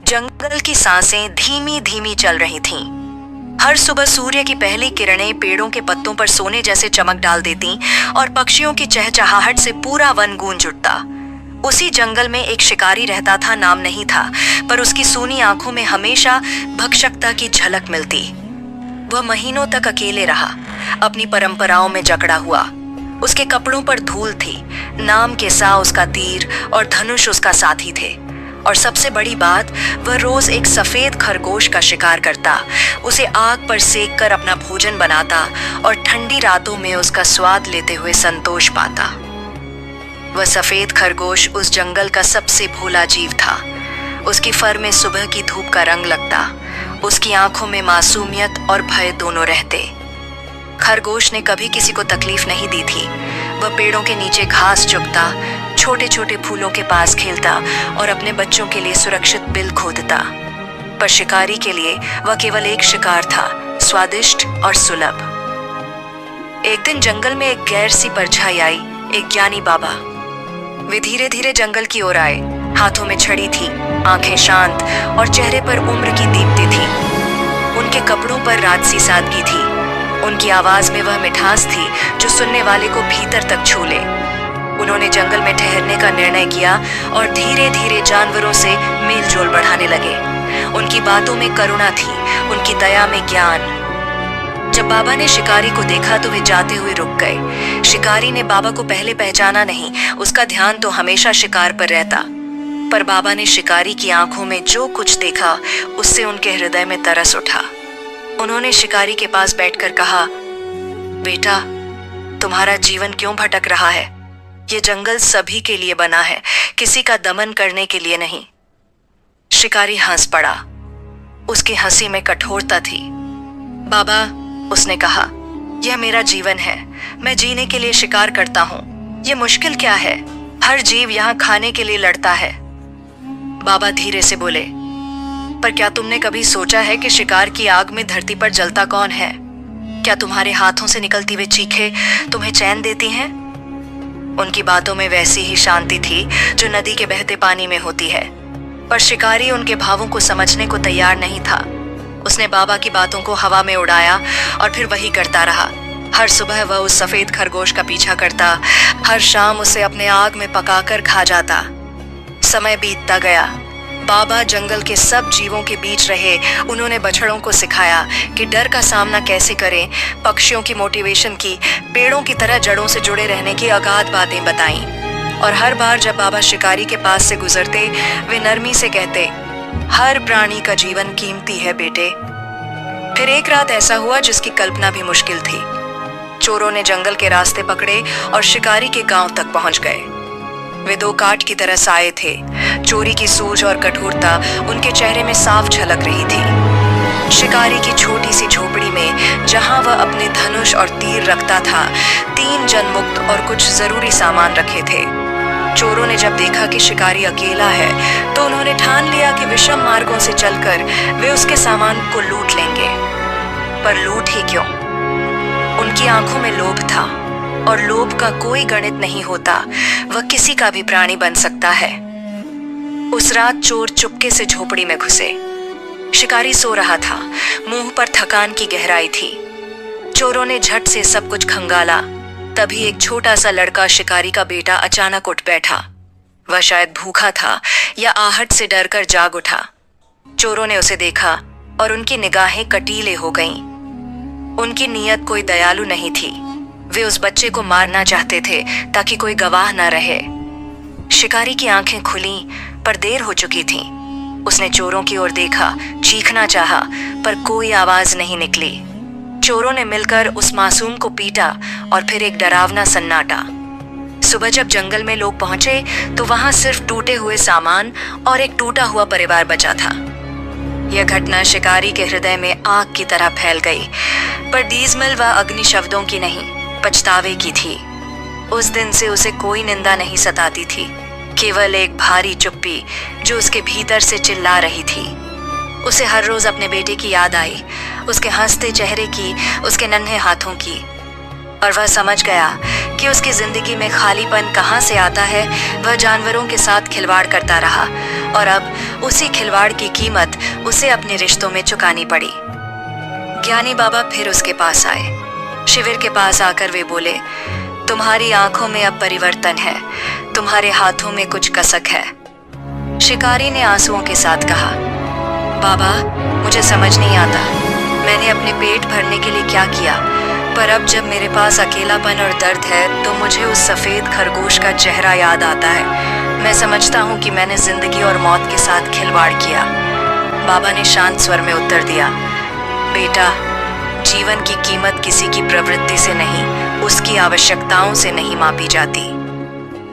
जंगल की सांसें धीमी धीमी चल रही थीं। हर सुबह सूर्य की पहली किरणें पेड़ों के पत्तों पर सोने जैसे चमक डाल देती और पक्षियों की चहचहाहट से पूरा वन गूंज उठता। उसी जंगल में एक शिकारी रहता था। नाम नहीं था, पर उसकी सूनी आंखों में हमेशा भक्षकता की झलक मिलती। वह महीनों तक अकेले रहा, अपनी परंपराओं में जकड़ा हुआ। उसके कपड़ों पर धूल थी, नाम के सा उसका तीर और धनुष उसका साथी थे। और सबसे बड़ी बात, वह रोज एक सफेद खरगोश का शिकार करता, उसे आग पर सेक कर अपना भोजन बनाता और ठंडी रातों में उसका स्वाद लेते हुए संतोष पाता। वह सफेद खरगोश उस जंगल का सबसे भोला जीव था। उसकी फर में सुबह की धूप का रंग लगता, उसकी आंखों में मासूमियत और भय दोनों रहते। खरगोश ने कभी किसी को तकलीफ नहीं दी थी। वह पेड़ों के नीचे घास चुगता, छोटे छोटे फूलों के पास खेलता और अपने बच्चों के लिए सुरक्षित बिल खोदता। पर शिकारी के लिए वह केवल एक शिकार था, स्वादिष्ट और सुलभ। एक दिन जंगल में एक गैर सी परछाई आई, एक ज्ञानी बाबा। वे धीरे धीरे जंगल की ओर आए। हाथों में छड़ी थी, आंखें शांत और चेहरे पर उम्र की दीप्ति थी। उनके कपड़ों पर राजसी सादगी थी। उनकी आवाज में वह मिठास थी जो सुनने वाले को भीतर तक छू ले। उन्होंने जंगल में ठहरने का निर्णय किया और धीरे धीरे जानवरों से मेल जोल बढ़ाने लगे। उनकी बातों में करुणा थी, उनकी दया में ज्ञान। जब बाबा ने शिकारी को देखा तो वे जाते हुए रुक गए। शिकारी ने बाबा को पहले पहचाना नहीं, उसका ध्यान तो हमेशा शिकार पर रहता। पर बाबा ने शिकारी की आंखों में जो कुछ देखा, उससे उनके हृदय में तरस उठा। उन्होंने शिकारी के पास बैठकर कहा, बेटा, तुम्हारा जीवन क्यों भटक रहा है? ये जंगल सभी के लिए बना है, किसी का दमन करने के लिए नहीं। शिकारी हंस पड़ा। उसकी हंसी में कठोरता थी। बाबा, उसने कहा, यह मेरा जीवन है, मैं जीने के लिए शिकार करता हूँ। ये मुश्किल क्या है? हर जीव यहाँ खाने के लिए लड़ता है। बाबा धीरे से बोले, पर क्या तुमने कभी सोचा है कि शिकार की आग में धरती पर जलता कौन है? क्या तुम्हारे हाथों से निकलती हुई चीखें तुम्हें चैन देती हैं? उनकी बातों में वैसी ही शांति थी जो नदी के बहते पानी में होती है। पर शिकारी उनके भावों को समझने को तैयार नहीं था। उसने बाबा की बातों को हवा में उड़ाया और फिर वही करता रहा। हर सुबह वह उस सफेद खरगोश का पीछा करता, हर शाम उसे अपने आग में पकाकर खा जाता। समय बीतता गया। बाबा जंगल के सब जीवों के बीच रहे। उन्होंने बछड़ों को सिखाया कि डर का सामना कैसे करें, पक्षियों की मोटिवेशन की, पेड़ों की तरह जड़ों से जुड़े रहने की अगाध बातें बताईं। और हर बार जब बाबा शिकारी के पास से गुजरते, वे नरमी से कहते, हर प्राणी का जीवन कीमती है बेटे। फिर एक रात ऐसा हुआ जिसकी कल्पना भी मुश्किल थी। चोरों ने जंगल के रास्ते पकड़े और शिकारी के गांव तक पहुंच गए। वे दो काठ की तरह साए थे। चोरी की सूझ और कठोरता उनके चेहरे में साफ झलक रही थी। शिकारी की छोटी सी झोपड़ी में, जहां वह अपने धनुष और तीर रखता था, 3 जनमुक्त और कुछ जरूरी सामान रखे थे। चोरों ने जब देखा कि शिकारी अकेला है, तो उन्होंने ठान लिया कि विषम मार्गों से चलकर वे उसके सामान को लूट लेंगे। पर लूट ही क्यों? उनकी आंखों में लोभ था, और लोभ का कोई गणित नहीं होता। वह किसी का भी प्राणी बन सकता है। उस रात चोर चुपके से झोपड़ी में घुसे। शिकारी सो रहा था, मुंह पर थकान की गहराई थी। चोरों ने झट से सब कुछ खंगाला। तभी एक छोटा सा लड़का, शिकारी का बेटा, अचानक उठ बैठा। वह शायद भूखा था या आहट से डरकर जाग उठा। चोरों ने उसे देखा और उनकी निगाहें कटीले हो गईं। उनकी नीयत कोई दयालु नहीं थी। वे उस बच्चे को मारना चाहते थे ताकि कोई गवाह न रहे। शिकारी की आंखें खुली, पर देर हो चुकी थी। उसने चोरों की ओर देखा, चीखना चाहा, पर कोई आवाज नहीं निकली। चोरों ने मिलकर उस मासूम को पीटा और फिर एक डरावना सन्नाटा। सुबह जब जंगल में लोग पहुंचे तो वहां सिर्फ टूटे हुए सामान और एक टूटा हुआ परिवार बचा था। यह घटना शिकारी के हृदय में आग की तरह फैल गई, पर डीजमल व अग्नि शब्दों की नहीं, पछतावे की थी। उस दिन से उसे कोई निंदा नहीं सताती थी, केवल एक भारी चुप्पी जो उसके भीतर से चिल्ला रही थी। उसे हर रोज अपने बेटे की याद आई, उसके हंसते चेहरे की, उसके नन्हे हाथों की। और वह समझ गया कि उसकी जिंदगी में खालीपन कहाँ से आता है। वह जानवरों के साथ खिलवाड़ करता रहा और अब उसी खिलवाड़ की कीमत उसे अपने रिश्तों में चुकानी पड़ी। ज्ञानी बाबा फिर उसके पास आए। शिविर के पास आकर वे बोले, तुम्हारी आंखों में अब परिवर्तन है, तुम्हारे हाथों में कुछ कसक है। शिकारी ने आंसुओं के साथ कहा, बाबा मुझे समझ नहीं आता, मैंने अपने पेट भरने के लिए क्या किया, पर अब जब मेरे पास अकेलापन और दर्द है तो मुझे उस सफेद खरगोश का चेहरा याद आता है। मैं समझता हूँ कि मैंने जिंदगी और मौत के साथ खिलवाड़ किया। बाबा ने शांत स्वर में उत्तर दिया, बेटा, जीवन की कीमत किसी की प्रवृत्ति से नहीं, उसकी आवश्यकताओं से नहीं मापी जाती।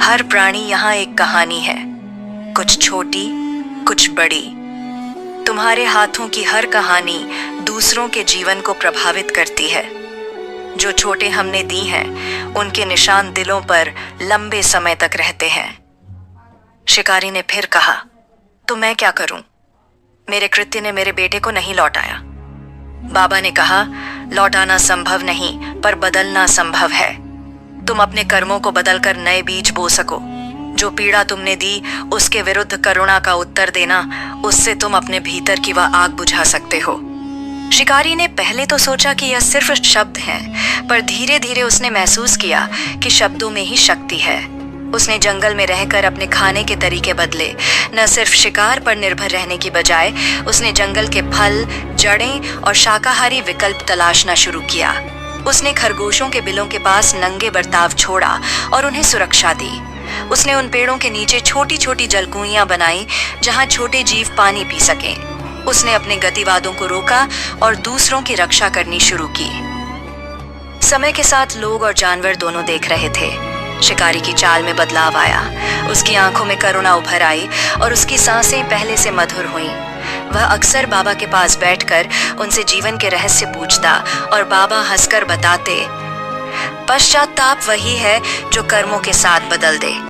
हर प्राणी यहाँ एक कहानी है, कुछ छोटी, कुछ बड़ी। तुम्हारे हाथों की हर कहानी दूसरों के जीवन को प्रभावित करती है। जो चोटें हमने दी हैं, उनके निशान दिलों पर लंबे समय तक रहते हैं। शिकारी ने फिर कहा, तो मैं क्या करूं? मेरे कृत्य ने मेरे बेटे को नहीं लौटाया। बाबा ने कहा, लौटाना संभव नहीं, पर बदलना संभव है। तुम अपने कर्मों को बदलकर नए बीज बो सको। जो पीड़ा तुमने दी, उसके विरुद्ध करुणा का उत्तर देना, उससे तुम अपने भीतर की वह आग बुझा सकते हो। शिकारी ने पहले तो सोचा कि यह सिर्फ शब्द हैं, पर धीरे धीरे उसने महसूस किया कि शब्दों में ही शक्ति है। उसने जंगल में रहकर अपने खाने के तरीके बदले। न सिर्फ शिकार पर निर्भर रहने की बजाय उसने जंगल के फल, जड़ें और शाकाहारी विकल्प तलाशना शुरू किया। उसने खरगोशों के बिलों के पास नंगे बर्ताव छोड़ा और उन्हें सुरक्षा दी। उसने उन पेड़ों के नीचे छोटी छोटी जलकुइयां बनाई जहां छोटे जीव पानी पी सकें। उसने अपने गतिवादों को रोका और दूसरों की रक्षा करनी शुरू की। समय के साथ लोग और जानवर दोनों देख रहे थे। शिकारी की चाल में बदलाव आया, उसकी आंखों में करुणा उभर आई और उसकी सांसें पहले से मधुर हुईं। वह अक्सर बाबा के पास बैठकर उनसे जीवन के रहस्य पूछता और बाबा हंसकर बताते, पश्चाताप वही है जो कर्मों के साथ बदल दे।